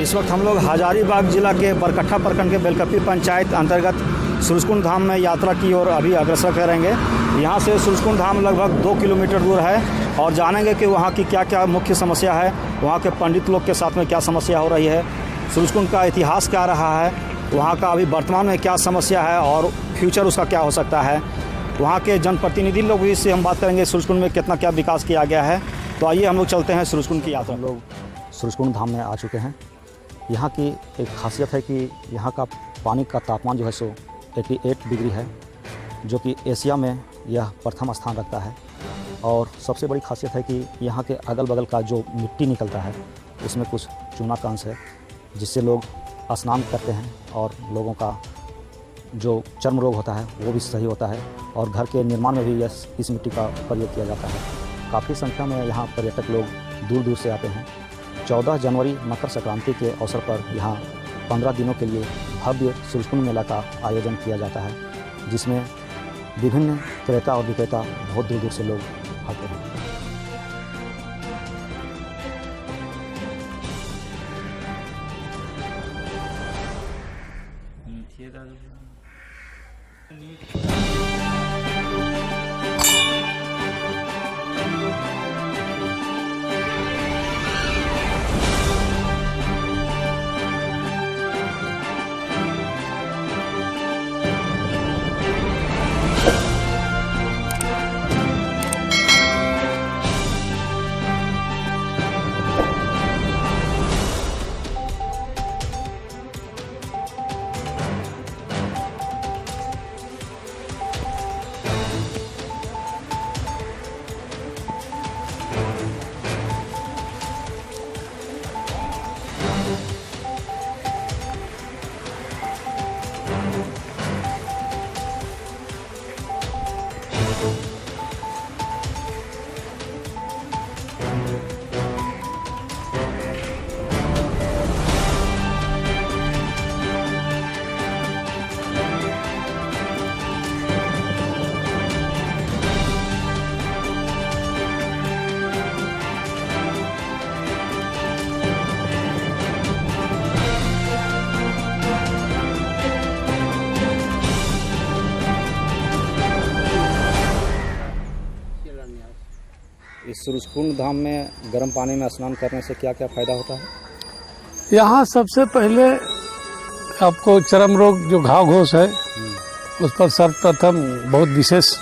इस वक्त हम लोग हजारीबाग जिला के बरकट्ठा प्रखंड के बेलकप्पी पंचायत अंतर्गत सूरजकुंड धाम में यात्रा की ओर अभी अग्रसर करेंगे। यहाँ से सूरजकुंड धाम लगभग 2 किलोमीटर दूर है और जानेंगे कि वहाँ की क्या क्या मुख्य समस्या है, वहाँ के पंडित लोग के साथ में क्या समस्या हो रही है, सूरजकुंड का इतिहास क्या रहा है, वहाँ का अभी वर्तमान में क्या समस्या है और फ्यूचर उसका क्या हो सकता है। वहाँ के जनप्रतिनिधि लोग भी इससे हम बात करेंगे सूरजकुंड में कितना क्या विकास किया गया है। तो आइए हम लोग चलते हैं सूरजकुंड की यात्रा। हम लोग सूरजकुंड धाम में आ चुके हैं। यहाँ की एक खासियत है कि यहाँ का पानी का तापमान जो है सो 88 डिग्री है, जो कि एशिया में यह प्रथम स्थान रखता है। और सबसे बड़ी खासियत है कि यहाँ के अगल बगल का जो मिट्टी निकलता है उसमें कुछ चूना का अंश है, जिससे लोग स्नान करते हैं और लोगों का जो चर्म रोग होता है वो भी सही होता है। और घर के निर्माण में भी इस मिट्टी का प्रयोग किया जाता है। काफ़ी संख्या में यहाँ पर्यटक लोग दूर दूर से आते हैं। 14 जनवरी मकर संक्रांति के अवसर पर यहाँ 15 दिनों के लिए भव्य सूरजकुंड मेला का आयोजन किया जाता है, जिसमें विभिन्न क्रेता और विक्रेता बहुत दूर दूर से लोग आते हैं। इस सूरजकुंड धाम में गर्म पानी में स्नान करने से क्या क्या फायदा होता है? यहाँ सबसे पहले आपको चर्म रोग जो घाव घोष है उस पर सर्वप्रथम बहुत विशेष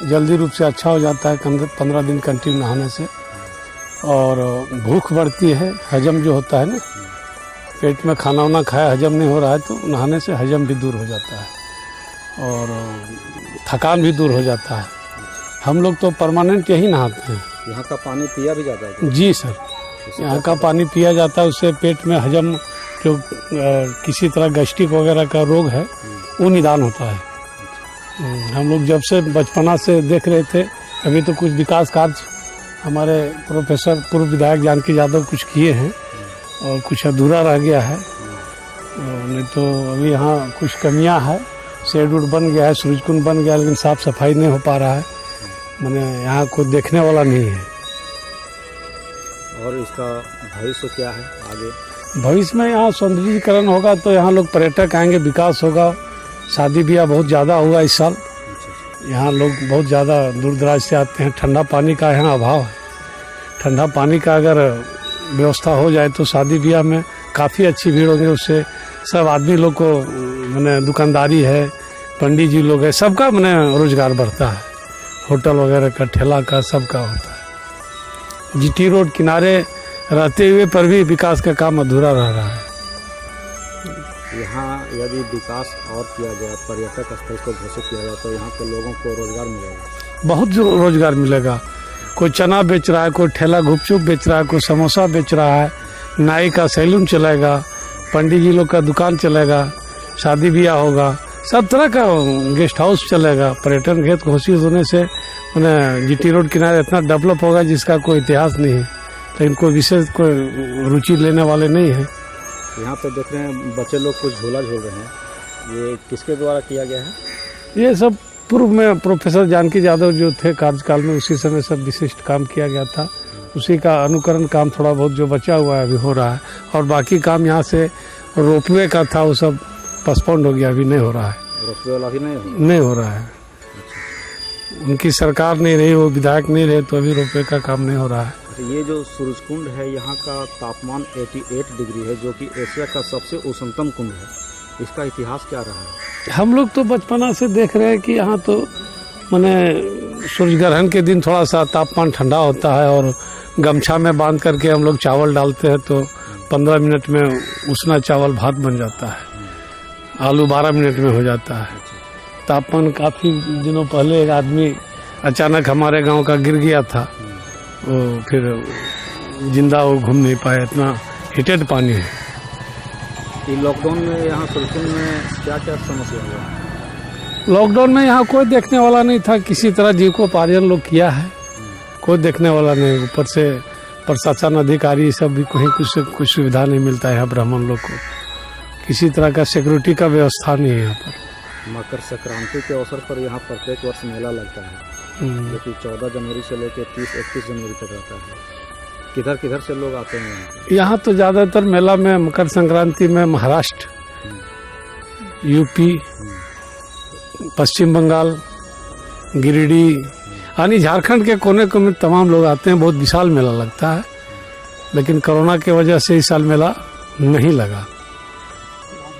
जल्दी रूप से अच्छा हो जाता है 15 दिन कंटिन्यू नहाने से। और भूख बढ़ती है, हजम जो होता है ना, पेट में खाना वाना खाया हजम नहीं हो रहा है तो नहाने से हजम भी दूर हो जाता है और थकान भी दूर हो जाता है। हम लोग तो परमानेंट यही नहाते हैं। यहाँ का पानी पिया भी जाता है? जी सर, यहाँ का पानी पिया जाता है, उससे पेट में हजम जो किसी तरह गैस्ट्रिक वगैरह का रोग है वो निदान होता है। हम लोग जब से बचपना से देख रहे थे, अभी तो कुछ विकास कार्य हमारे प्रोफेसर पूर्व विधायक जानकी यादव कुछ किए हैं और कुछ अधूरा रह गया है, नहीं तो अभी यहाँ कुछ कमियाँ है। शेड उड बन गया है, सूरजकुंड बन गया, लेकिन साफ सफाई नहीं हो पा रहा है, मैंने यहाँ कोई देखने वाला नहीं है। और इसका भविष्य क्या है आगे? भविष्य में यहाँ सौंदर्यीकरण होगा तो यहाँ लोग पर्यटक आएंगे, विकास होगा। शादी ब्याह बहुत ज़्यादा हुआ इस साल, यहाँ लोग बहुत ज़्यादा दूर दराज से आते हैं। ठंडा पानी का यहाँ अभाव है, ठंडा पानी का अगर व्यवस्था हो जाए तो शादी ब्याह में काफ़ी अच्छी भीड़ होगी। उससे सब आदमी लोग को मैंने दुकानदारी है, पंडित जी लोग है, सबका मैंने रोजगार बढ़ता है। होटल वगैरह का, ठेला का, सबका होता है। जीटी रोड किनारे रहते हुए पर भी विकास का काम अधूरा रह रहा है। यहाँ यदि विकास और किया जाए, पर्यटक स्थल को घोषित किया जाए तो यहाँ के लोगों को रोजगार मिलेगा? बहुत रोजगार मिलेगा। कोई चना बेच रहा है, कोई ठेला गुपचुप बेच रहा है, कोई समोसा बेच रहा है, नाई का सैलून चलेगा, पंडित जी लोग का दुकान चलेगा, शादी ब्याह होगा, सब तरह का गेस्ट हाउस चलेगा। पर्यटन क्षेत्र घोषित होने से मैंने जीटी रोड किनारे इतना डेवलप होगा जिसका कोई इतिहास नहीं है, लेकिन कोई विशेष कोई रुचि लेने वाले नहीं है। यहाँ पे देख रहे हैं बच्चे लोग कुछ झूला झूल रहे हैं, ये किसके द्वारा किया गया है? ये सब पूर्व में प्रोफेसर जानकी यादव जो थे कार्यकाल में, उसी समय सब विशिष्ट काम किया गया था। उसी का अनुकरण काम थोड़ा बहुत जो बचा हुआ है अभी हो रहा है। और बाकी काम यहाँ से रोपवे का था वो सब पोस्टपोन्ड हो गया, अभी नहीं हो रहा है। रोपवे वाला भी नहीं हो रहा है। उनकी सरकार नहीं रही, वो विधायक नहीं रहे, तो अभी रोपवे का काम नहीं हो रहा है। ये जो सूरजकुंड है यहाँ का तापमान 88 डिग्री है, जो कि एशिया का सबसे उष्णतम कुंड है। इसका इतिहास क्या रहा है? हम लोग तो बचपना से देख रहे हैं कि यहाँ तो माने सूर्य ग्रहण के दिन थोड़ा सा तापमान ठंडा होता है और गमछा में बांध करके हम लोग चावल डालते हैं तो 15 मिनट में उसना चावल भात बन जाता है। आलू 12 मिनट में हो जाता है। तापमान काफ़ी दिनों पहले एक आदमी अचानक हमारे गांव का गिर गया था, वो फिर जिंदा वो घूम नहीं पाया, इतना हीटेड पानी है। ये लॉकडाउन में यहाँ सूरजकुंड में क्या क्या समस्या हुआ? लॉकडाउन में यहाँ कोई देखने वाला नहीं था, किसी तरह जीविकोपार्जन लोग किया है, कोई देखने वाला नहीं। ऊपर से प्रशासन अधिकारी सब भी कहीं कुछ सुविधा नहीं मिलता है यहाँ ब्राह्मण लोग को, किसी तरह का सिक्योरिटी का व्यवस्था नहीं है यहाँ पर। मकर संक्रांति के अवसर पर यहाँ प्रत्येक वर्ष मेला लगता है, जो कि 14 जनवरी से लेकर 30-31 जनवरी तक रहता है। किधर किधर से लोग आते हैं यहाँ? तो ज़्यादातर मेला में मकर संक्रांति में महाराष्ट्र, यूपी, पश्चिम बंगाल, गिरिडीह यानी झारखंड के कोने कोने तमाम लोग आते हैं। बहुत विशाल मेला लगता है, लेकिन कोरोना की वजह से इस साल मेला नहीं लगा।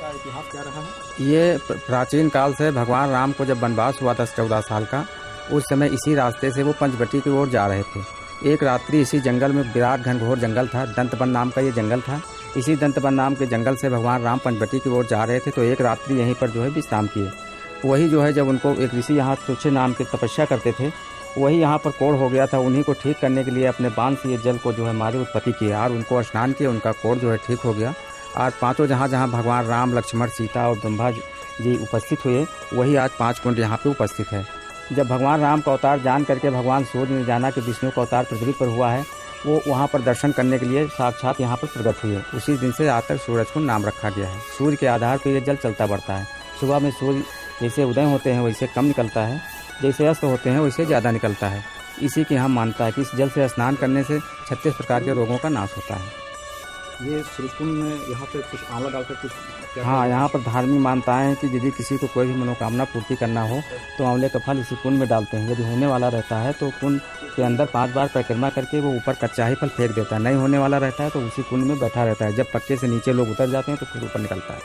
इतिहास क्या रहा है? ये प्राचीन काल से भगवान राम को जब वनवास हुआ था 14 साल का, उस समय इसी रास्ते से वो पंचवटी की ओर जा रहे थे। एक रात्रि इसी जंगल में, विराट घनघोर जंगल था, दंतवन नाम का ये जंगल था। इसी दंतवन नाम के जंगल से भगवान राम पंचवटी की ओर जा रहे थे, तो एक रात्रि यहीं पर जो है विश्राम किए। वही जो है जब उनको एक ऋषि यहाँ तुच्छ नाम के तपस्या करते थे, वही यहाँ पर कोढ़ हो गया था। उन्हीं को ठीक करने के लिए अपने बांध से ये जल को जो है मारे उत्पत्ति किया और उनको स्नान किया, उनका कोढ़ जो है ठीक हो गया। आज पांचों जहाँ जहाँ भगवान राम, लक्ष्मण, सीता और ब्रह्मा जी उपस्थित हुए, वही आज 5 कुंड यहाँ पे उपस्थित है। जब भगवान राम का अवतार जान करके भगवान सूर्य ने जाना कि विष्णु का अवतार पृथ्वी पर हुआ है, वो वहाँ पर दर्शन करने के लिए साक्षात यहाँ पर प्रकट हुए। उसी दिन से आज तक सूरजकुंड नाम रखा गया है। सूर्य के आधार पर ये जल चलता बढ़ता है। सुबह में सूर्य जैसे उदय होते हैं वैसे कम निकलता है, जैसे अस्त होते हैं वैसे ज़्यादा निकलता है। इसी की हम मानता है कि इस जल से स्नान करने से 36 प्रकार के रोगों का नाश होता है। ये सूरजकुंड में यहाँ पे कुछ आंवला डालकर कुछ हाँ, यहाँ पर धार्मिक मान्यताएं हैं कि यदि किसी को कोई भी मनोकामना पूर्ति करना हो तो आंवले का फल इसी कुंड में डालते हैं। यदि होने वाला रहता है तो कुंड के अंदर 5 बार परिक्रमा करके वो ऊपर कच्चा ही फल फेंक देता है। नहीं होने वाला रहता है तो उसी कुंड में बैठा रहता है। जब पक्के से नीचे लोग उतर जाते हैं तो फिर ऊपर निकलता है।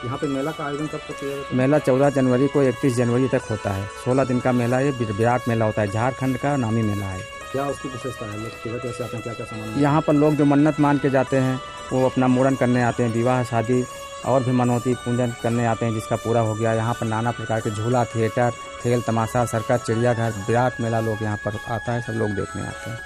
यहाँ पे मेला का आयोजन कब तक किया जाता है? मेला 14 जनवरी को 31 जनवरी तक होता है। 16 दिन का मेला ये विराट मेला होता है। झारखंड का नामी मेला है। क्या उसकी विशेषता है? लोग किधर कैसे आते हैं, क्या क्या सामान? यहाँ पर लोग जो मन्नत मान के जाते हैं वो अपना मूड़न करने आते हैं, विवाह, शादी और भी मनौती पूजन करने आते हैं जिसका पूरा हो गया। यहाँ पर नाना प्रकार के झूला, थिएटर, खेल तमाशा, सर्कस, चिड़ियाघर, विराट मेला लोग यहाँ पर आता है, सब लोग देखने आते हैं।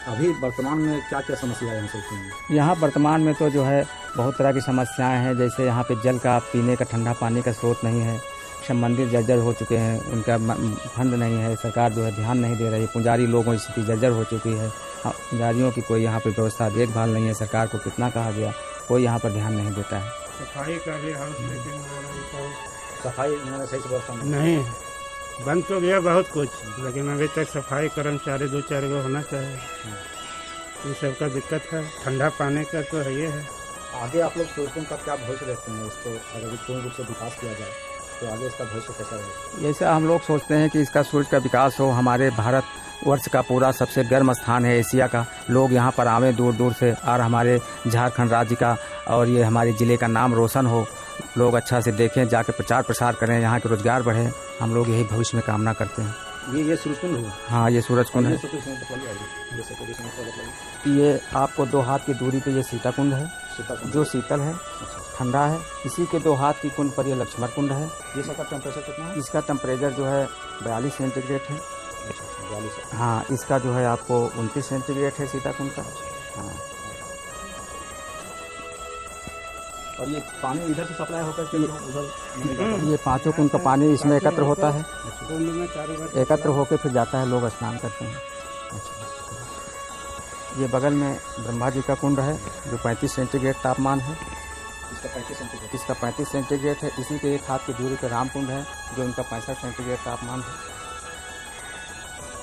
अभी वर्तमान में क्या क्या समस्या है सूरजकुंड में? यहाँ वर्तमान में तो जो है बहुत तरह की समस्याएं हैं। जैसे यहाँ पे जल का, पीने का ठंडा पानी का स्रोत नहीं है। सब मंदिर जर्जर हो चुके हैं, उनका फंड नहीं है, सरकार जो है ध्यान नहीं दे रही। पुजारी लोगों की स्थिति जर्जर हो चुकी है। पुजारियों की कोई यहाँ पे व्यवस्था, देखभाल नहीं है। सरकार को कितना कहा गया, कोई यहाँ पर ध्यान नहीं देता है। सफाई का भी हाउस सफाई सही से व्यवस्था नहीं, बंद तो गया बहुत कुछ, लेकिन अभी तक सफाई कर्मचारी 2-4 गो होना चाहिए। इन सब का दिक्कत है। ठंडा पानी का तो है ये है। आगे आप लोग सूरजकुंड का क्या भविष्य देखते हैं? इसको अगर पूर्ण रूप से विकास किया जाए तो आगे इसका भविष्य कैसा रहेगा? जैसे हम लोग सोचते हैं कि इसका सूरज का विकास हो। हमारे भारत वर्ष का पूरा सबसे गर्म स्थान है एशिया का। लोग यहाँ पर आवें दूर दूर से, और हमारे झारखंड राज्य का और ये हमारे ज़िले का नाम रोशन हो। लोग अच्छा से देखें, जाके प्रचार प्रसार करें, यहाँ के रोजगार बढ़े। हम लोग यही भविष्य में कामना करते हैं। ये सूरजकुंड हुआ? हाँ, ये सूरजकुंड है। ये आपको 2 हाथ की दूरी पे ये सीता कुंड है, जो शीतल है, ठंडा है। इसी के 2 हाथ की कुंड पर ये लक्ष्मण कुंड है। ये सबका टेम्परेचर कितना है? इसका टेम्परेचर जो है 42 सेंटीग्रेड है। 42। हाँ, इसका जो है आपको 29 सेंटीग्रेड है सीता कुंड का। हाँ, और ये पानी इधर से सप्लाई होकर के उधर ये 5 कुंड का पानी इसमें एकत्र होता है। एकत्र होकर फिर जाता है, लोग स्नान करते हैं। ये बगल में ब्रह्मा जी का कुंड है जो 35 सेंटीग्रेड तापमान है। इसका 35 सेंटीग्रेड है। इसी के 1 हाथ की दूरी पर राम कुंड है जो उनका 65 सेंटीग्रेड तापमान है।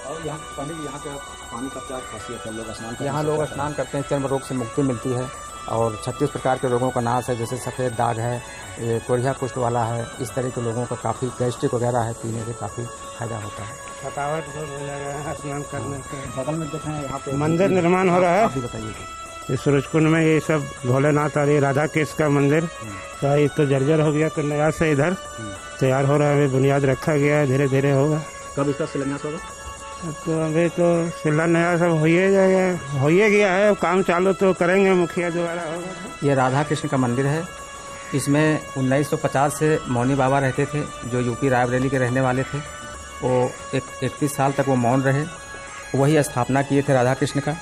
और यहाँ पंडित यहाँ के पानी का क्या खासियत है? लोग स्नान यहाँ लोग स्नान करते हैं, चर्म रोग से मुक्ति मिलती है और 36 प्रकार के रोगों का नाश है, जैसे सफ़ेद दाग है, ये कोढ़िया कुष्ठ वाला है, इस तरह के लोगों का काफ़ी गैस्ट्रिक वगैरह है, पीने से काफ़ी फायदा होता है। थकावट दूर हो जाएगा स्नान करने से। बगल में देखें यहाँ पे मंदिर निर्माण हो रहा है आप भी बताइए। इस सूरजकुंड में, ये सब भोलेनाथ और ये राधा कृष्ण का मंदिर का ये तो जर्जर हो गया, तो नया से इधर तैयार हो रहा है, अभी बुनियाद रखा गया है, धीरे धीरे होगा। कब इसका शिलान्यास होगा? तो अभी तो शिलान्यास सब हो ही जाएगा, हो ही गया है, काम चालू तो करेंगे, मुखिया दोबारा होगा। ये राधा कृष्ण का मंदिर है। इसमें 1950 से मौनी बाबा रहते थे, जो यूपी रायबरेली के रहने वाले थे। वो 31 साल तक वो मौन रहे, वही स्थापना किए थे राधा कृष्ण का।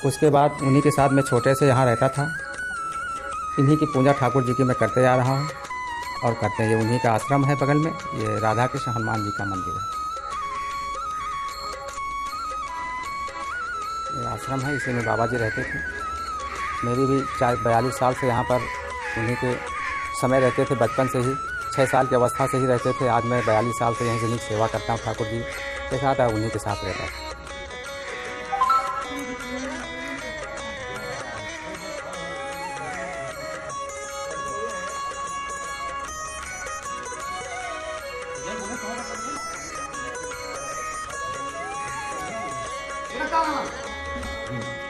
उसके बाद उन्हीं के साथ मैं छोटे से यहाँ रहता था। इन्हीं की पूजा ठाकुर जी की मैं करते आ रहा हूँ और करते हैं। ये उन्हीं का आश्रम है बगल में, ये राधा कृष्ण हनुमान जी का मंदिर है। ये आश्रम है, इसी में बाबा जी रहते थे। मेरी भी 42 साल से यहाँ पर उन्हीं के समय रहते थे, बचपन से ही 6 साल की अवस्था से ही रहते थे। आज मैं 42 साल से यहीं से सेवा करता हूँ, ठाकुर जी के साथ और उन्हीं के साथ रहता हूँ।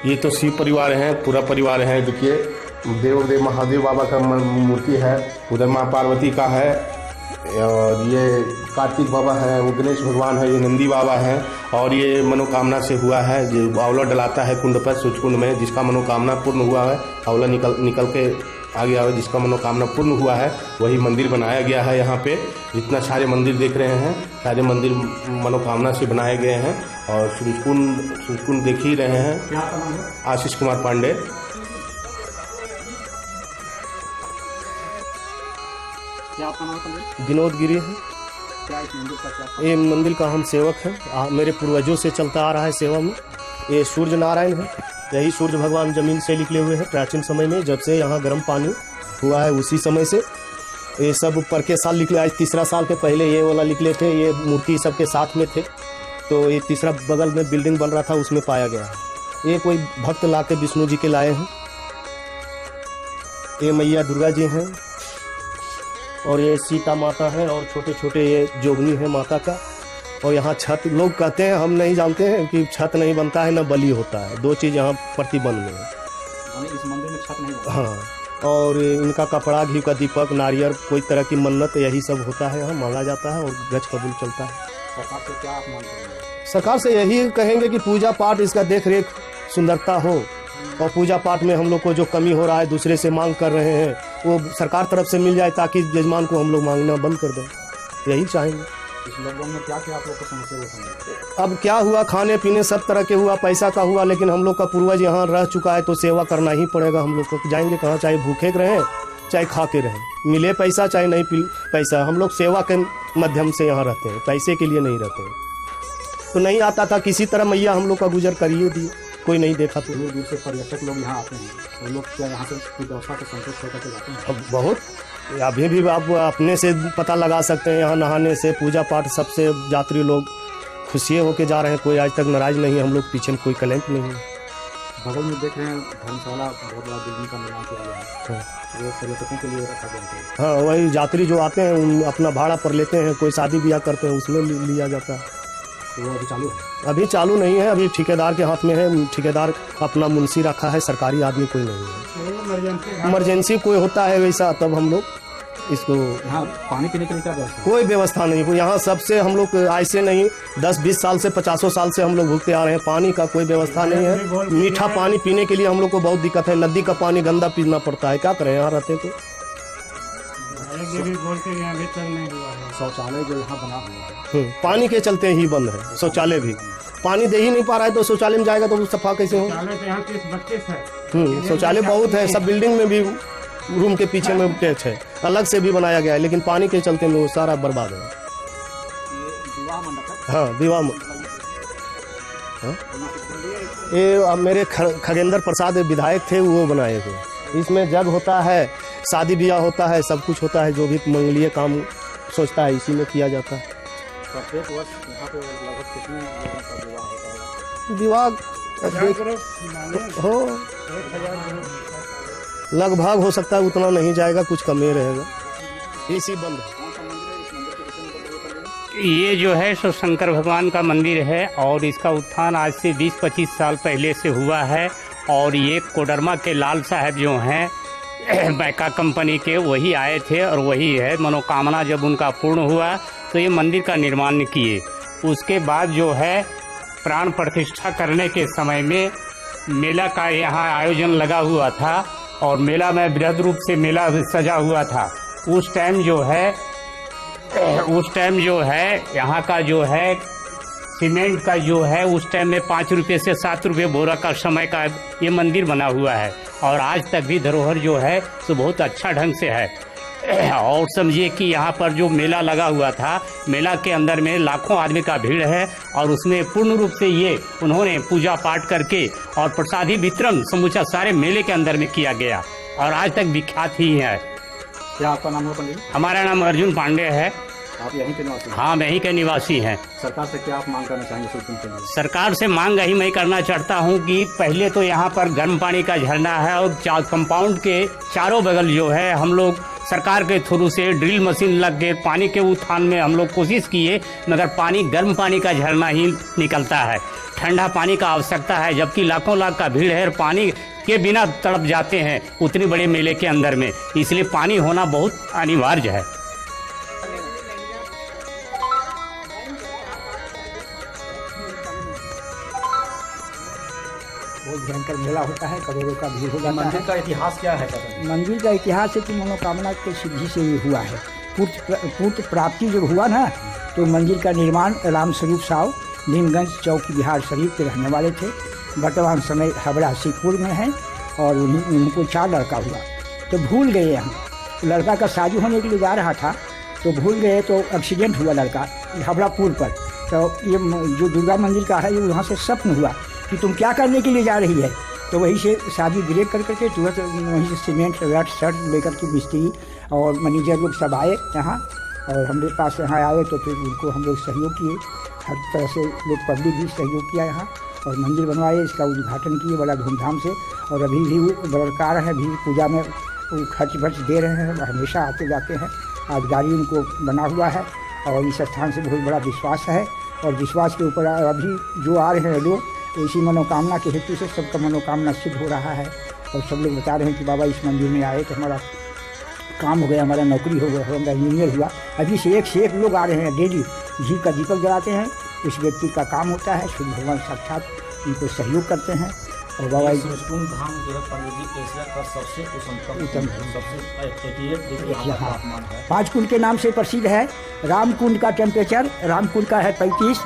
ये तो शिव परिवार है, पूरा परिवार है। देखिए देव महादेव बाबा का मूर्ति है, उधर माँ पार्वती का है, और ये कार्तिक बाबा है, वो गणेश भगवान है, ये नंदी बाबा है। और ये मनोकामना से हुआ है, जो आंवला डलाता है कुंड पर, सूर्यकुंड में, जिसका मनोकामना पूर्ण हुआ है, आंवला निकल के आ गया है, जिसका मनोकामना पूर्ण हुआ है, वही मंदिर बनाया गया है। यहाँ पे जितना सारे मंदिर देख रहे हैं, सारे मंदिर मनोकामना से बनाए गए हैं। और सूर्यकुंड देख ही रहे हैं। क्या आपका नाम है? आशीष कुमार पांडे। क्या आपका नाम पंडित? विनोद गिरी है। क्या इस मंदिर का क्या? ये मंदिर का हम सेवक हैं, मेरे पूर्वजों से चलता आ रहा है सेवा में। ये सूर्य नारायण है, यही सूर्य भगवान जमीन से निकले हुए हैं प्राचीन समय में, जब से यहाँ गर्म पानी हुआ है उसी समय से ये सब ऊपर के साल निकले। आज तीसरा साल के पहले ये वाला निकले थे, ये मूर्ति सबके साथ में थे, तो ये तीसरा बगल में बिल्डिंग बन रहा था, उसमें पाया गया है। ये कोई भक्त ला के विष्णु जी के लाए हैं। ये मैया दुर्गा जी हैं, और ये सीता माता है, और छोटे छोटे ये जोगनी है माता का। और यहाँ छत, लोग कहते हैं, हम नहीं जानते हैं कि छत नहीं बनता है, न बलि होता है, 2 चीज़ यहाँ प्रतिबंध में है। इस मंदिर में छत नहीं बनता? हाँ, और इनका कपड़ा, घी का दीपक, नारियल, कोई तरह की मन्नत, यही सब होता है, यहाँ मांगा जाता है और गज कबूल चलता है। सरकार से क्या आप मांग करेंगे? सरकार से यही कहेंगे कि पूजा पाठ इसका देख रेख सुंदरता हो, और पूजा पाठ में हम लोग को जो कमी हो रहा है, दूसरे से मांग कर रहे हैं, वो सरकार तरफ से मिल जाए, ताकि यजमान को हम लोग मांगना बंद कर दें, यही चाहेंगे। इस लॉकडाउन में क्या क्या आप लोग को समस्या होती? अब क्या हुआ, खाने पीने सब तरह के हुआ, पैसा का हुआ, लेकिन हम लोग का पूर्वज यहाँ रह चुका है, तो सेवा करना ही पड़ेगा हम लोग को। जाएंगे कहाँ, चाहे भूखे रहें चाहे खा के रहें, मिले पैसा चाहे नहीं पैसा, हम लोग सेवा के माध्यम से यहाँ रहते हैं, पैसे के लिए नहीं रहते हैं। तो नहीं आता था, किसी तरह मैया हम लोग का गुजर करिए दी, कोई नहीं देखा तो। दूर दूर से पर्यटक लोग यहाँ आते हैं, तो लोग क्या यहाँ से व्यवस्था को संतुष्ट होकर के जाते हैं? अब बहुत, अभी भी आप अपने से पता लगा सकते हैं, यहाँ नहाने से, पूजा पाठ सबसे यात्री लोग खुशी होके जा रहे हैं, कोई आज तक नाराज नहीं है, हम लोग पीछे कोई कलेंट नहीं है। बगल में देख रहे हैं धर्मशाला, बहुत बड़ा बिल्डिंग का निर्माण किया गया है, वो पर्यटकों के लिए रखा गया है। हाँ, वही यात्री जो आते हैं उन अपना भाड़ा पर लेते हैं, कोई शादी ब्याह करते हैं उसमें लिया जाता है। तो वो अभी चालू है? अभी चालू नहीं है, अभी ठेकेदार के हाथ में है, ठेकेदार अपना मुंशी रखा है, सरकारी आदमी कोई नहीं है। इमरजेंसी कोई होता है वैसा, तब हम लोग इसको। यहाँ पानी पीने के लिए क्या व्यवस्था? कोई व्यवस्था नहीं, यहाँ सबसे हम लोग ऐसे नहीं, 10-20 साल से 50 साल से हम लोग भुगते आ रहे हैं, पानी का कोई व्यवस्था नहीं है। मीठा पानी पीने के लिए हम लोग को बहुत दिक्कत है, नदी का पानी गंदा पीना पड़ता है, क्या करें यहाँ रहते तो। शौचालय जो यहाँ बना हुआ है, पानी के चलते ही बंद है, शौचालय भी पानी दे ही नहीं पा रहा है, तो शौचालय में जाएगा तो सफा कैसे हो? शौचालय बहुत है, सब बिल्डिंग में भी, रूम के पीछे में टैच है, अलग से भी बनाया गया है, लेकिन पानी के चलते में वो सारा बर्बाद है। विवाह मंडप है? हाँ, विवाह ये अब मेरे खगेंद्र प्रसाद विधायक थे, वो बनाए थे। इसमें जग होता है, शादी ब्याह होता है, सब कुछ होता है, जो भी मंगलीय काम सोचता है इसी में किया जाता है। प्रत्येक वर्ष यहाँ पे लगभग कितने लोगों का विवाह होता है? विवाह हो लगभग हो सकता है, उतना नहीं जाएगा, कुछ कम ही रहेगा। इसी बंद ये जो है सो शंकर भगवान का मंदिर है और इसका उत्थान आज से 20-25 साल पहले से हुआ है। और ये कोडरमा के लाल साहब जो हैं बैका कंपनी के, वही आए थे और वही है मनोकामना जब उनका पूर्ण हुआ तो ये मंदिर का निर्माण किए। उसके बाद जो है प्राण प्रतिष्ठा करने के समय में मेला का यहाँ आयोजन लगा हुआ था और मेला में बृहद रूप से मेला सजा हुआ था। उस टाइम जो है यहाँ का जो है सीमेंट का जो है उस टाइम में 5 रुपये से 7 रुपये बोरा का समय का ये मंदिर बना हुआ है और आज तक भी धरोहर जो है तो बहुत अच्छा ढंग से है। और समझिए कि यहाँ पर जो मेला लगा हुआ था, मेला के अंदर में लाखों आदमी का भीड़ है और उसमें पूर्ण रूप से ये उन्होंने पूजा पाठ करके और प्रसादी वितरण समूचा सारे मेले के अंदर में किया गया और आज तक विख्यात ही है। क्या आपका नाम है पंडित? हमारा नाम अर्जुन पांडे है। आप यहीं के निवासी हैं? हाँ, मैं यहीं के निवासी हैं। सरकार से क्या आप मांग करना चाहेंगे सूरजकुंड के लिए? सरकार से मांग यही मैं करना चाहता हूँ कि पहले तो यहाँ पर गर्म पानी का झरना है और कंपाउंड के चारों बगल जो है हम लोग सरकार के थ्रू से ड्रिल मशीन लग के पानी के उत्थान में हम लोग कोशिश किए, मगर पानी गर्म पानी का झरना ही निकलता है। ठंडा पानी का आवश्यकता है, जबकि लाखों लाख का भीड़ है और पानी के बिना तड़प जाते हैं उतनी बड़े मेले के अंदर में, इसलिए पानी होना बहुत अनिवार्य है। बहुत भयंकर मेला होता है, करोड़ों का भीड़ हो जाता मंदिर है। का इतिहास क्या है पता? मंदिर का इतिहास है कि मनोकामना के सिद्धि से ये हुआ है। पूर्त प्राप्ति जब हुआ ना तो मंदिर का निर्माण राम स्वरूप साव नीमगंज चौक बिहार शरीफ के रहने वाले थे। वर्तमान समय हावड़ा सिखपुर में है और उनको 4 लड़का हुआ तो भूल गए। यहाँ लड़का का शादी होने के लिए जा रहा था तो भूल गए, तो एक्सीडेंट हुआ लड़का हावड़ा पुल पर। तो ये जो दुर्गा मंदिर का है ये वहाँ से स्वप्न हुआ कि तुम क्या करने के लिए जा रही है, तो वहीं से शादी ब्रेक कर करके तुरंत वहीं से सीमेंट रट शर्ट लेकर के मिस्त्री और मैनेजर लोग सब आए यहाँ और हमारे पास यहाँ आए तो फिर उनको हम लोग सहयोग किए। हर तरह से लोग पब्लिक भी सहयोग किया यहाँ और मंदिर बनवाए, इसका उद्घाटन किए बड़ा धूमधाम से। और अभी भी वो बरकरार है, भी पूजा में वो खर्च वर्च दे रहे हैं, हमेशा आते जाते हैं। आज गाड़ी उनको बना हुआ है और इस स्थान से बहुत बड़ा विश्वास है और विश्वास के ऊपर अभी जो आ रहे हैं लोग, तो इसी मनोकामना के हेतु से सबका मनोकामना सिद्ध हो रहा है। और सब लोग बता रहे हैं कि बाबा इस मंदिर में आए तो हमारा काम हो गया, हमारा नौकरी हो गया, हमारा इंजीनियर हुआ। अभी से एक लोग आ रहे हैं, डेली घी का दीपक जलाते हैं, उस व्यक्ति का काम होता है। सूर्य भगवान साक्षात उनको सहयोग करते हैं। और बाबा सूरजकुंड धाम जो है पंडित जी एशिया का सबसे उत्तम सबसे हाँ 5 कुंड के नाम से प्रसिद्ध है। राम कुंड का टेम्परेचर, राम कुंड का है 35,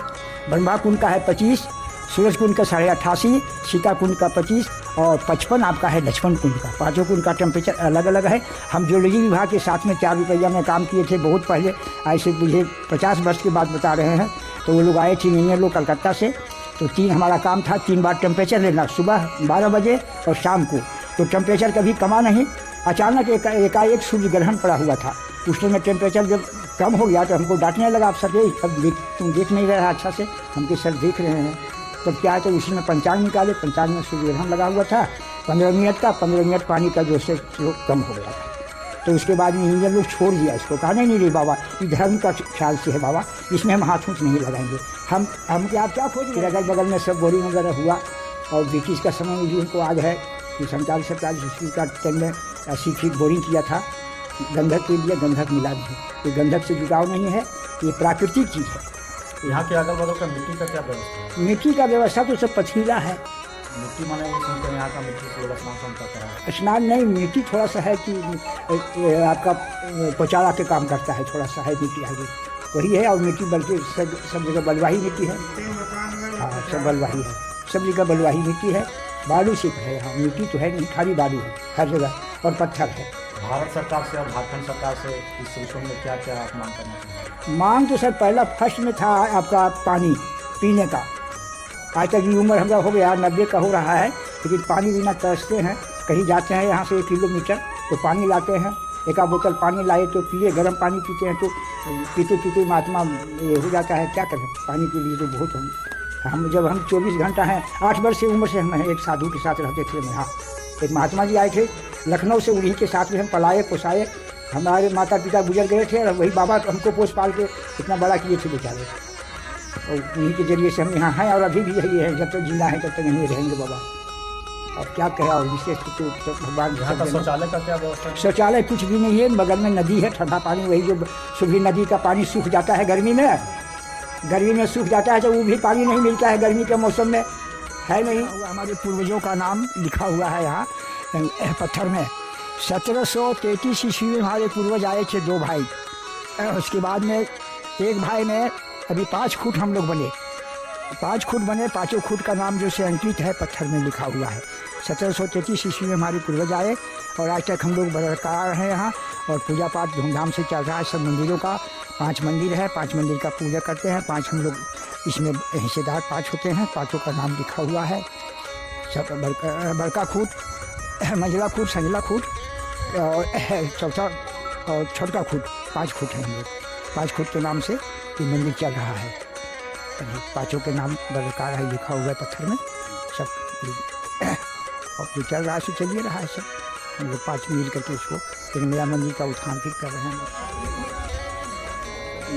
ब्रह्मा कुंड का है 25, सूरज कुंड का 88.5, सीता कुंड का 25 और 55 आपका है लक्ष्मण कुंड का। 5 कुंड का टेम्परेचर अलग अलग है। हम जियोलॉजी विभाग के साथ में 4 रुपया में काम किए थे बहुत पहले, ऐसे मुझे 50 वर्ष की बात बता रहे हैं। तो वो लोग आए थे इंजीनियर लोग कलकत्ता से, तो 3 हमारा काम था 3 बार टेम्परेचर लेना, सुबह 12 बजे और शाम को। तो टेम्परेचर कभी कमा नहीं, अचानक एकाएक सूर्य ग्रहण पड़ा हुआ था। उस समय टेम्परेचर जब कम हो गया तो हमको डांटने लगा, आप सर अब तुम देख नहीं रहे अच्छा से, हमके सर देख रहे हैं। तब क्या है तो उसी में पंचांग निकाले, पंचांग में सूर्य ग्रहण लगा हुआ था 15 मिनट का, 15 मिनट पानी का जो से कम हो गया था। तो उसके बाद में इंजीनियर लोग छोड़ दिया इसको, कहा नहीं रे बाबा ये धर्म का ख्याल से है बाबा, इसमें हम हाथ ऊँच नहीं लगाएंगे। हम क्या आप क्या खोज, फिर अगल बगल में सब बोरिंग वगैरह हुआ। और ब्रिटिश का समय में भी उनको आज है कि 47-47 ईस्वी का टाइम में 80 फीट बोरिंग किया था गंधक के लिए, गंधक मिला दी। ये गंधक से जुड़ाव नहीं है, ये प्राकृतिक चीज़ है। यहाँ के अगल बगल का मिट्टी का क्या व्यवस्था है? मिट्टी का व्यवस्था तो सब पथरीला है। मिट्टी माने सुनते हैं यहाँ का मिट्टी से स्नान करता है? स्नान नहीं, मिट्टी थोड़ा सा है कि आपका पोचाड़ा के काम करता है, थोड़ा सा है मिट्टी आगे वही है। और मिट्टी बल्कि सब जगह बलवाही मिट्टी है। हाँ सब बलवाही है, सब जगह बलवाही मिट्टी है। बालू से है यहाँ, मिट्टी तो है नहीं, खाली बालू है हर जगह और पत्थर है। भारत सरकार से और झारखंड सरकार से इस सूरजकुंड में क्या क्या आप मांग करना चाहिए? मांग तो सर पहला फर्स्ट में था आपका पानी पीने का। आज तक ये उम्र हमारा हो गया 90 का हो रहा है, लेकिन पानी बिना तरसते हैं। कहीं जाते हैं यहाँ से 1 किलोमीटर तो पानी लाते हैं एक आध बोतल पानी लाए तो पिए, गर्म पानी पीते हैं तो पीते पीते महात्मा ये हो जाता है। क्या करें, पानी के लिए तो बहुत हम जब हम 24 घंटा हैं, 8 वर्ष की उम्र से हम एक साधु के साथ रहते थे। यहाँ एक महात्मा जी आए थे लखनऊ से, उन्हीं के साथ में हम पलाए पोसाए। हमारे माता पिता गुजर गए थे और वही बाबा हमको पोस पाल के इतना बड़ा किए थे बेचारे, और उन्हीं के जरिए से हम यहाँ हैं और अभी भी यही है। जब तक जिंदा है तब तक यहीं रहेंगे बाबा। और क्या कहे, और विशेष तो भगवान। यहाँ का शौचालय का क्या व्यवस्था है? शौचालय कुछ भी नहीं है, बगल में नदी है, ठंडा पानी, वही जो सुबह नदी का पानी सूख जाता है गर्मी में सूख जाता है, तो वो भी पानी नहीं मिलता है गर्मी के मौसम में, है नहीं। हमारे पूर्वजों का नाम लिखा हुआ है यहाँ पत्थर में। 1733 ईस्वी में हमारे पूर्वज आए थे, 2 भाई। उसके बाद में एक भाई में अभी 5 फुट हम लोग बने, 5 फुट बने, 5 फुट का नाम जो से अंकित है पत्थर में लिखा हुआ है। 1733 ईस्वी में हमारे पूर्वज आए और आज तक हम लोग बरकरार हैं यहाँ। और पूजा पाठ धूमधाम से चल रहा है सब मंदिरों का। 5 मंदिर है, 5 मंदिर का पूजा करते हैं। 5 हम लोग इसमें हिस्सेदार 5 होते हैं। 5 का नाम लिखा हुआ है। सब बड़का खूट, मंझला खूट, संझला खूट और चौथा और छोटा खूट, 5 खूट है हम लोग। 5 खूट के नाम से ये मंदिर चल रहा है। 5 के नाम बरकरार है, लिखा हुआ है पत्थर में सब। और जो चल रहा है सो चलिए रहा है सब। हम लोग 5 मिल करके इसको एक नया मंदिर का उत्थान फिर कर रहे हैं।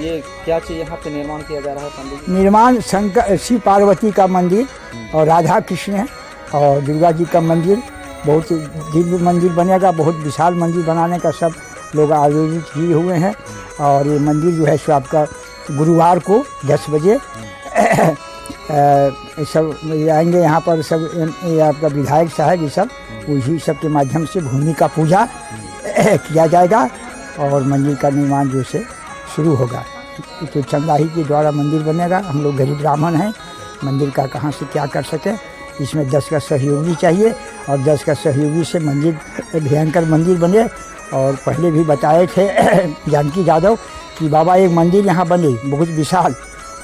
ये क्या चीज़ यहाँ पे निर्माण किया जा रहा है पंडित? निर्माण शंकर शिव पार्वती का मंदिर और राधा कृष्ण और दुर्गा जी का मंदिर, बहुत दिव्य मंदिर बनेगा। बहुत विशाल मंदिर बनाने का सब लोग आयोजित किए हुए हैं। और ये मंदिर जो है सो आपका गुरुवार को 10 बजे सब आएंगे यहाँ पर। सब ये आपका विधायक साहब ये सब, उसी सब के माध्यम से भूमि का पूजा किया जाएगा और मंदिर का निर्माण जो से शुरू होगा। तो चंदाही के द्वारा मंदिर बनेगा। हम लोग गरीब ब्राह्मण हैं, मंदिर का कहाँ से क्या कर सकें, इसमें 10 का सहयोगी चाहिए और 10 का सहयोगी से मंदिर भयंकर मंदिर बने। और पहले भी बताए थे जानकी यादव कि बाबा एक मंदिर यहाँ बने बहुत विशाल,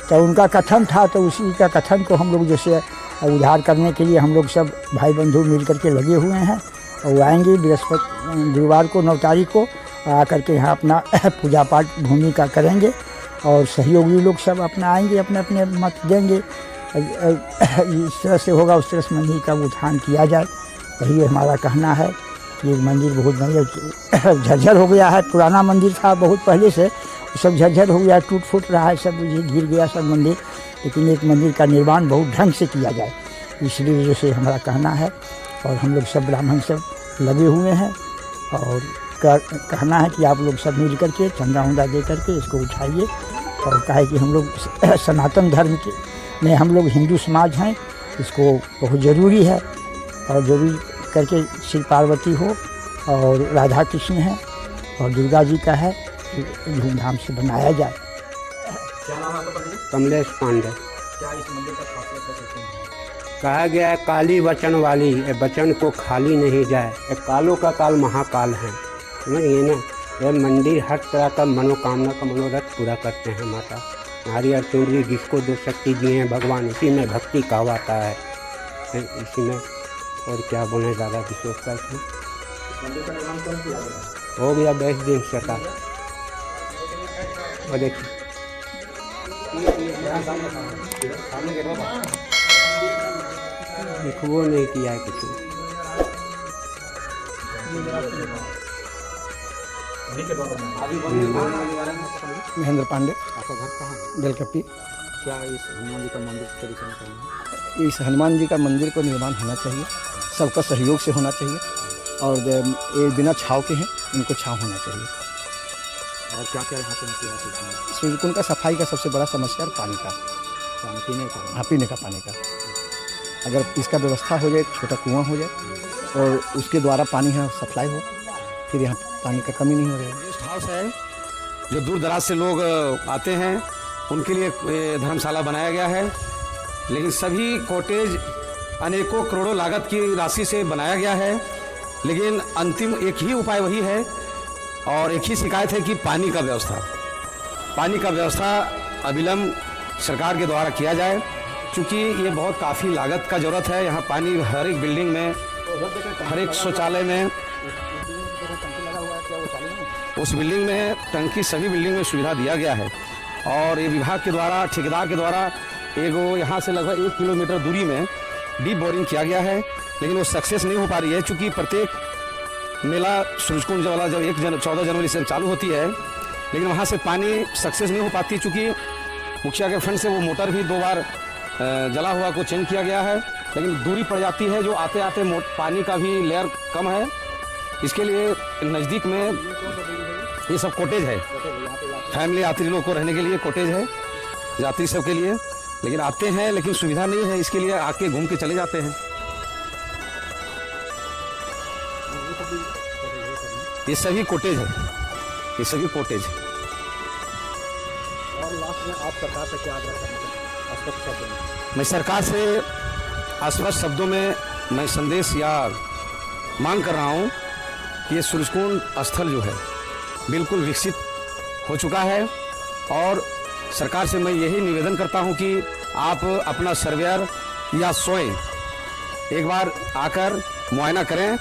तो उनका कथन था, तो उसी का कथन को हम लोग जैसे उद्धार करने के लिए हम लोग सब भाई बंधु मिल करके लगे हुए हैं। और वो आएंगे गुरुवार को 9 तारीख को आकर के यहाँ अपना पूजा पाठ भूमि का करेंगे और सहयोगी लोग सब अपना आएंगे, अपने अपने मत देंगे। इस तरह से होगा, उस तरह से मंदिर का उत्थान किया जाए, यही हमारा कहना है। ये मंदिर बहुत बढ़िया झरझर हो गया है, पुराना मंदिर था बहुत पहले से, सब झरझर हो गया, टूट फूट रहा है, सब गिर गया सब मंदिर। लेकिन एक मंदिर का निर्माण बहुत ढंग से किया जाए, इसलिए जैसे हमारा कहना है। और हम लोग सब ब्राह्मण सब लगे हुए हैं और कहना है कि आप लोग सब मिल करके चंदा उंदा दे करके इसको उठाइए। और कहा है कि हम लोग सनातन धर्म के में हम लोग हिंदू समाज हैं, इसको बहुत ज़रूरी है। और जो भी करके शिव पार्वती हो और राधा कृष्ण है और दुर्गा जी का है, धूमधाम से बनाया जाए। क्या नाम है आपका पंडित? कमलेश पांडे। क्या इस मंदिर का खासियत है? कहा गया है काली वचन वाली, ये वचन को खाली नहीं जाए। ये कालों का काल महाकाल है, समझिए ना। यह मंदिर हर तरह का मनोकामना का मनोरथ पूरा करते हैं माता। नारियल चुनरी जिसको जो शक्ति दिए हैं भगवान, इसी में भक्ति कहवाता है, इसी में। और क्या बोले ज़्यादा विशेषता इसमें। मंदिर का निर्माण कब किया गया? हो गया 20 दिन से का। और देखिए वो नहीं किया है कुछ। महेंद्र पांडे, आपका घर कहाँ है? बेलकपी। क्या इस हनुमान जी का मंदिर तरीके से करना है? इस हनुमान जी का मंदिर को निर्माण होना चाहिए, सबका सहयोग से होना चाहिए। और ये बिना छाव के हैं, इनको छाव होना चाहिए। और क्या क्या यहाँ पे मुख्य है? सूर्यकुंड का सफाई का सबसे बड़ा समस्या है पानी का, पानी पीने का? हाँ, पीने का पानी का। अगर इसका व्यवस्था हो जाए, छोटा कुआं हो जाए और उसके द्वारा पानी यहाँ सप्लाई हो, फिर यहाँ पानी का कमी नहीं हो जाएगी। गेस्ट हाउस है, जो दूर दराज से लोग आते हैं उनके लिए धर्मशाला बनाया गया है। लेकिन सभी कॉटेज अनेकों करोड़ों लागत की राशि से बनाया गया है। लेकिन अंतिम एक ही उपाय वही है और एक ही शिकायत है कि पानी का व्यवस्था अविलंब सरकार के द्वारा किया जाए, क्योंकि ये बहुत काफ़ी लागत का ज़रूरत है। यहाँ पानी हर एक बिल्डिंग में, हर एक शौचालय में उस बिल्डिंग में टंकी सभी बिल्डिंग में सुविधा दिया गया है। और ये विभाग के द्वारा, ठेकेदार के द्वारा यहाँ से लगभग 1 किलोमीटर दूरी में डीप बोरिंग किया गया है, लेकिन वो सक्सेस नहीं हो पा रही है, चूँकि प्रत्येक मेला सूरजकुंड वाला जब 14 जनवरी से चालू होती है, लेकिन वहाँ से पानी सक्सेस नहीं हो पाती, चूँकि मुखिया के फंड से वो मोटर भी 2 बार जला हुआ को चेंज किया गया है, लेकिन दूरी पड़ जाती है, जो आते आते पानी का भी लेयर कम है। इसके लिए नज़दीक में ये सब कॉटेज है, फैमिली यात्री लोग को रहने के लिए कॉटेज है, यात्री सब के लिए, लेकिन आते हैं लेकिन सुविधा नहीं है, इसके लिए आके घूम के चले जाते हैं। ये सभी कॉटेज है, ये सभी कॉटेज है। और लास्ट में आप सरकार से क्या आग्रह करना चाहते हैं स्पष्ट शब्दों में? मैं सरकार से स्पष्ट शब्दों में मैं संदेश या मांग कर रहा हूँ कि ये सूरजकुंड स्थल जो है बिल्कुल विकसित हो चुका है, और सरकार से मैं यही निवेदन करता हूँ कि आप अपना सर्वेयर या स्वयं एक बार आकर मुआयना करें,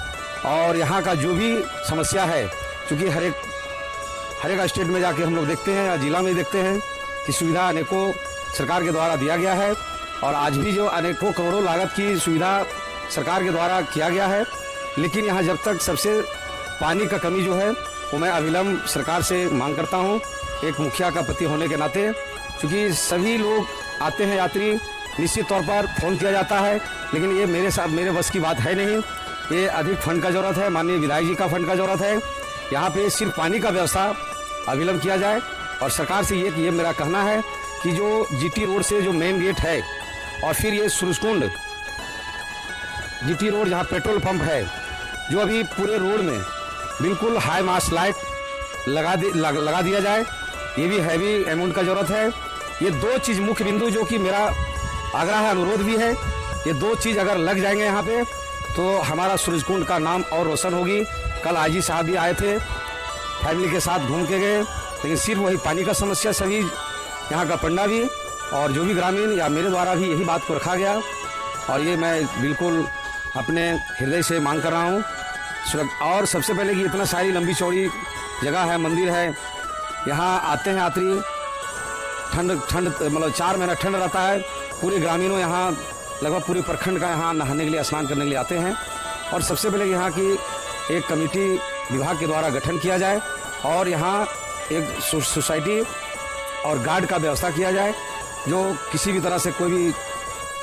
और यहाँ का जो भी समस्या है, क्योंकि हर एक स्टेट में जाके हम लोग देखते हैं या जिला में देखते हैं कि सुविधा अनेकों सरकार के द्वारा दिया गया है, और आज भी जो अनेकों करोड़ों लागत की सुविधा सरकार के द्वारा किया गया है, लेकिन यहाँ जब तक सबसे पानी का कमी जो है वो मैं अविलंब सरकार से मांग करता हूँ, एक मुखिया का पति होने के नाते, क्योंकि सभी लोग आते हैं यात्री, निश्चित तौर पर फ़ोन किया जाता है, लेकिन ये मेरे बस की बात है नहीं, ये अधिक फंड का ज़रूरत है, माननीय विधायक जी का फंड का ज़रूरत है। यहाँ पे सिर्फ पानी का व्यवस्था अविलंब किया जाए, और सरकार से ये मेरा कहना है कि जो जीटी रोड से जो मेन गेट है, और फिर ये सूरजकुंड जीटी रोड जहाँ पेट्रोल पंप है, जो अभी पूरे रोड में बिल्कुल हाई मास्ट लाइट लगा दिया जाए, ये भी हैवी अमाउंट का ज़रूरत है। ये 2 चीज़ मुख्य बिंदु जो कि मेरा आग्रह है, अनुरोध भी है, ये 2 चीज़ अगर लग जाएंगे यहाँ पे तो हमारा सूरजकुंड का नाम और रोशन होगी। कल आजी साहब भी आए थे, फैमिली के साथ घूम के गए, लेकिन सिर्फ वही पानी का समस्या, सभी यहाँ का पंडा भी और जो भी ग्रामीण या मेरे द्वारा भी यही बात को रखा गया, और ये मैं बिल्कुल अपने हृदय से मांग कर रहा हूँ। और सबसे पहले कि इतना सारी लंबी चौड़ी जगह है, मंदिर है, यहाँ आते हैं यात्री, ठंड मतलब 4 महीना ठंड रहता है, पूरे ग्रामीणों यहाँ लगभग पूरे प्रखंड का यहाँ नहाने के लिए, स्नान करने के लिए आते हैं। और सबसे पहले यहाँ की एक कमेटी विभाग के द्वारा गठन किया जाए, और यहाँ एक सोसाइटी और गार्ड का व्यवस्था किया जाए, जो किसी भी तरह से कोई भी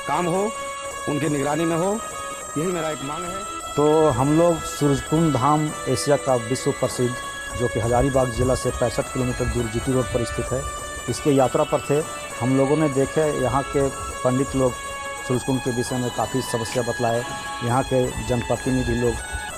काम हो उनके निगरानी में हो, यही मेरा एक मांग है। तो हम लोग सूरजकुंड धाम एशिया का विश्व प्रसिद्ध, जो कि हजारीबाग जिला से 65 किलोमीटर दूर जीटी रोड पर स्थित है, इसके यात्रा पर थे। हम लोगों ने देखे यहाँ के पंडित लोग सूरजकुंड के विषय में काफ़ी समस्या बतलाए। यहाँ के जनप्रतिनिधि लोग,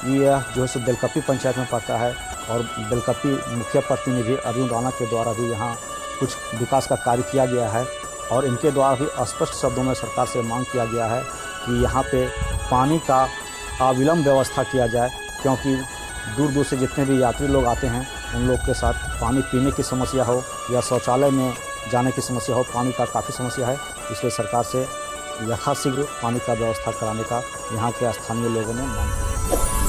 ये जो है सो बेलकपी पंचायत में पड़ता है, और बेलकपी मुखिया प्रतिनिधि अरविंद राणा के द्वारा भी यहाँ कुछ विकास का कार्य किया गया है, और इनके द्वारा भी स्पष्ट शब्दों में सरकार से मांग किया गया है कि यहाँ पे पानी का अविलंब व्यवस्था किया जाए, क्योंकि दूर दूर से जितने भी यात्री लोग आते हैं उन लोग के साथ पानी पीने की समस्या हो या शौचालय में जाने की समस्या हो, पानी का काफ़ी समस्या है। इसलिए सरकार से यथाशीघ्र पानी का व्यवस्था कराने का यहाँ के स्थानीय लोगों ने मांग किया।